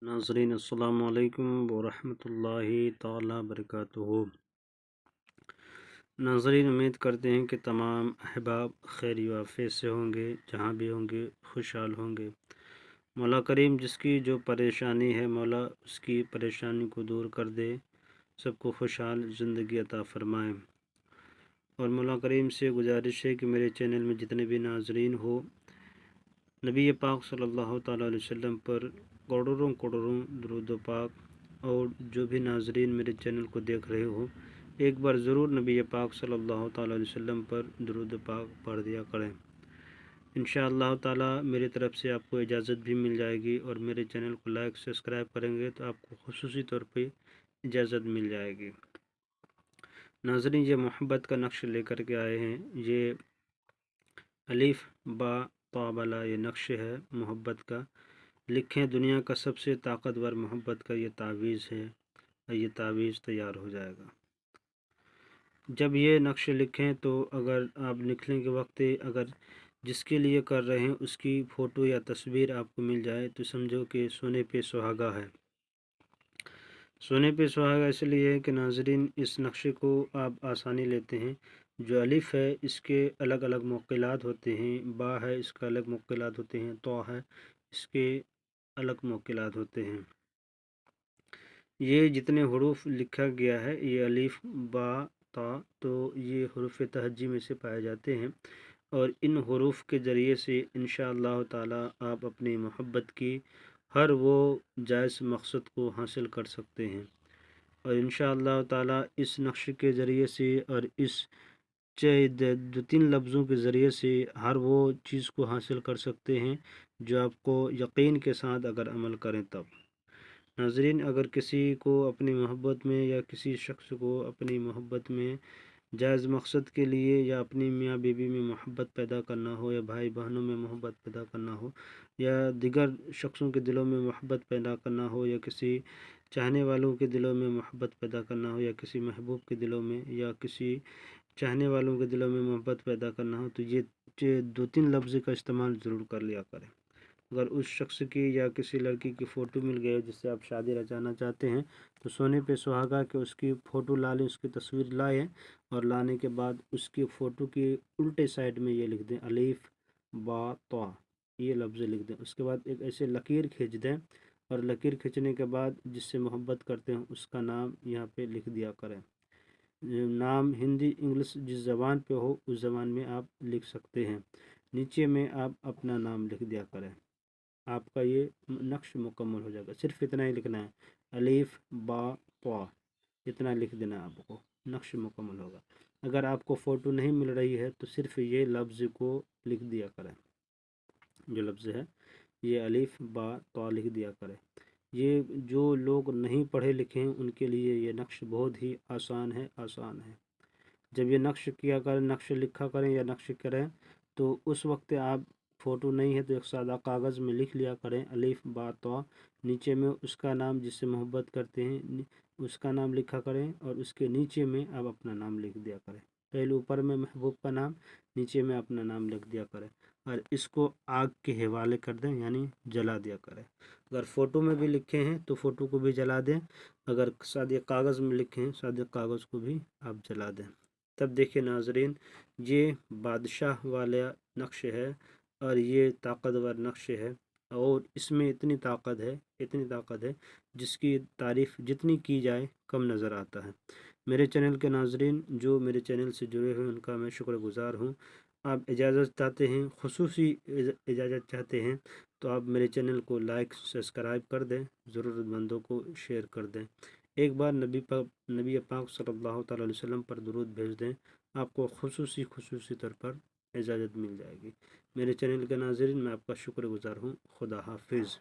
नाज़रीन अस्सलामु अलैकुम वरहमतुल्लाहि ताला बरकातुहू। नाज़रीन, उम्मीद करते हैं कि तमाम अहबाब खैर वाफ़े से होंगे, जहाँ भी होंगे खुशहाल होंगे। मौला करीम जिसकी जो परेशानी है, मौला उसकी परेशानी को दूर कर दे, सबको खुशहाल ज़िंदगी अता फ़रमाए। और मौला करीम से गुजारिश है कि मेरे चैनल में जितने भी नाज़रीन हो, नबी पाक सल्लल्लाहु तआला अलैहि वसल्लम पर करोड़ों करोड़ों दुरूद पाक, और जो भी नाज़रीन मेरे चैनल को देख रहे हो, एक बार ज़रूर नबी पाक सल्लल्लाहु तआला अलैहि वसल्लम पर दुरूद पाक पढ़ दिया करें। इंशाअल्लाह ताला मेरी तरफ़ से आपको इजाज़त भी मिल जाएगी, और मेरे चैनल को लाइक सब्सक्राइब करेंगे तो आपको खुसूसी तौर पे इजाज़त मिल जाएगी। नाज़रीन, ये मोहब्बत का नक्श लेकर के आए हैं। ये अलिफ बा ता वाला ये नक्श है मोहब्बत का। लिखें दुनिया का सबसे ताकतवर मोहब्बत का ये तावीज़ है, और ये तावीज़ तैयार हो जाएगा। जब ये नक्श लिखें तो अगर आप लिखने के वक्त अगर जिसके लिए कर रहे हैं उसकी फ़ोटो या तस्वीर आपको मिल जाए तो समझो कि सोने पे सुहागा है। सोने पे सुहागा इसलिए है कि नाज़रीन, इस नक्शे को आप आसानी लेते हैं। जो अलिफ़ है इसके अलग अलग मुक़्क़िलात होते हैं, बा है इसका अलग मुक़्क़िलात होते हैं, तो है इसके अलग मुक़्क़िलात होते हैं। ये जितने हुरूफ लिखा गया है, ये अलिफ बा ता, तो ये हुरूफ तहज्जी में से पाए जाते हैं, और इन हुरूफ के ज़रिए से इंशाअल्लाह ताला आप अपनी मोहब्बत की हर वो जायज़ मकसद को हासिल कर सकते हैं। और इंशाअल्लाह ताला इस नक्श के ज़रिए से और इस दो तीन लफ्ज़ों के ज़रिए से हर वो चीज़ को हासिल कर सकते हैं जो आपको यकीन के साथ अगर अमल करें तब। नाज़रीन, अगर किसी को अपनी मोहब्बत में या किसी शख्स को अपनी मोहब्बत में जायज़ मकसद के लिए या अपनी मियाँ बीवी में मोहब्बत पैदा करना हो, या भाई बहनों में मोहब्बत पैदा करना हो, या दिगर शख्सों के दिलों में मोहब्बत पैदा करना हो, या किसी चाहने वालों के दिलों में मोहब्बत पैदा करना हो, या किसी महबूब के दिलों में या किसी चाहने वालों के दिलों में मोहब्बत पैदा करना हो, तो ये दो तीन लफ्ज़ का इस्तेमाल ज़रूर कर लिया करें। अगर उस शख्स की या किसी लड़की की फ़ोटो मिल गई जिससे आप शादी रचाना चाहते हैं, तो सोने पे सुहागा के उसकी फ़ोटो ला लें, उसकी तस्वीर लाएँ, और लाने के बाद उसकी फ़ोटो की उल्टे साइड में ये लिख दें अलिफ बा ता, ये लफ्ज़ लिख दें। उसके बाद एक ऐसे लकीर खींच दें, और लकीर खींचने के बाद जिससे मोहब्बत करते हैं उसका नाम यहाँ पे लिख दिया करें। नाम हिंदी इंग्लिश जिस ज़बान पे हो उस ज़बान में आप लिख सकते हैं। नीचे में आप अपना नाम लिख दिया करें। आपका ये नक्श मुकम्मल हो जाएगा। सिर्फ इतना ही लिखना है, अलिफ बा ता, इतना लिख देना, आपको नक्श मुकम्मल होगा। अगर आपको फ़ोटो नहीं मिल रही है तो सिर्फ ये लफ्ज़ को लिख दिया करें, जो लफ्ज़ है ये अलिफ बा ता लिख दिया करें। ये जो लोग नहीं पढ़े लिखे हैं उनके लिए ये नक्श बहुत ही आसान है। जब ये नक्श किया करें, नक्श लिखा करें या नक्श करें, तो उस वक्त आप फ़ोटो नहीं है तो एक सादा कागज़ में लिख लिया करें अलिफ बा ता, नीचे में उसका नाम जिससे मोहब्बत करते हैं उसका नाम लिखा करें, और उसके नीचे में आप अपना नाम लिख दिया करें। पहले ऊपर में महबूब का नाम, नीचे में अपना नाम लिख दिया करें, और इसको आग के हवाले कर दें, यानी जला दिया करें। अगर फ़ोटो में भी लिखे हैं तो फ़ोटो को भी जला दें, अगर सादे कागज़ में लिखे हैं सादे कागज़ को भी आप जला दें। तब देखिए नाज़रीन, ये बादशाह वाला नक्श है, और ये ताकतवर नक्श है, और इसमें इतनी ताकत है जिसकी तारीफ़ जितनी की जाए कम नज़र आता है। मेरे चैनल के नाज़रीन जो मेरे चैनल से जुड़े हुए उनका मैं शुक्रगुज़ार हूँ। आप इजाज़त चाहते हैं, खुसूसी इजाज़त चाहते हैं, तो आप मेरे चैनल को लाइक सब्सक्राइब कर दें, ज़रूरतमंदों को शेयर कर दें। एक बार नबी पाक सल्लल्लाहु अलैहि वसल्लम पर दुरूद भेज दें, आपको खुसूसी तौर पर इजाज़त मिल जाएगी। मेरे चैनल के नाज़रीन, मैं आपका शुक्रगुज़ार हूँ। खुदा हाफिज़।